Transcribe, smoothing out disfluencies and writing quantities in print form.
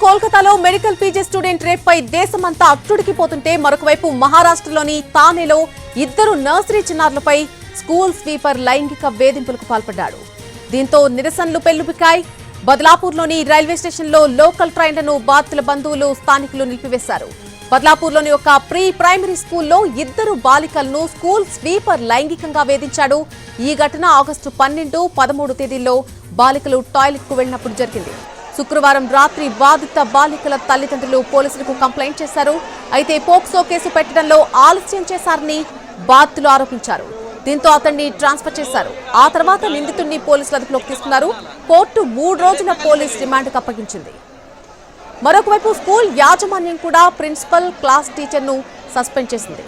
కోల్కతాలో medical PG student rape పై దేశమంతా అట్టుడికిపోతుంటే మరొక వైపు మహారాష్ట్రలోని తానేలో ఇద్దరు నర్సరీ చిన్నారులపై స్కూల్ స్వీపర్ లైంగిక వేధింపులకు పాల్పడ్డాడు. దీంతో నిరసనలు పెల్లుబికాయ్. బద్లాపూర్లోని రైల్వే స్టేషన్లో లోకల్ ట్రైన్లను బాధితుల బంధువులు స్థానికులు నిలిపివేశారు. బద్లాపూర్లోని ఒక ప్రీ ప్రైమరీ స్కూల్లో ఇద్దరు బాలికలను స్కూల్ స్వీపర్ లైంగికంగా వేధించాడు. ఈ ఘటన ఆగస్టు 12, 13 తేదీల్లో బాలికలు టాయిలెట్ కు వెళ్లినప్పుడు జరిగింది. శుక్రవారం రాత్రి బాధిత బాలికల తల్లిదండ్రులు పోలీసులకు కంప్లైంట్ చేశారు. అయితే పోక్సో కేసు పెట్టడంలో ఆలస్యం చేశారని బాధితులు ఆరోపించారు. దీంతో అతన్ని ట్రాన్స్ఫర్ చేశారు. ఆ తర్వాత నిందితుడిని పోలీసులు అదుపులోకి తీసుకున్నారు. కోర్టు 3 రోజుల పోలీస్ రిమాండ్కు అప్పగించింది. మరొకవైపు స్కూల్ యాజమాన్యం కూడా ప్రిన్సిపల్, క్లాస్ టీచర్ను సస్పెండ్ చేసింది.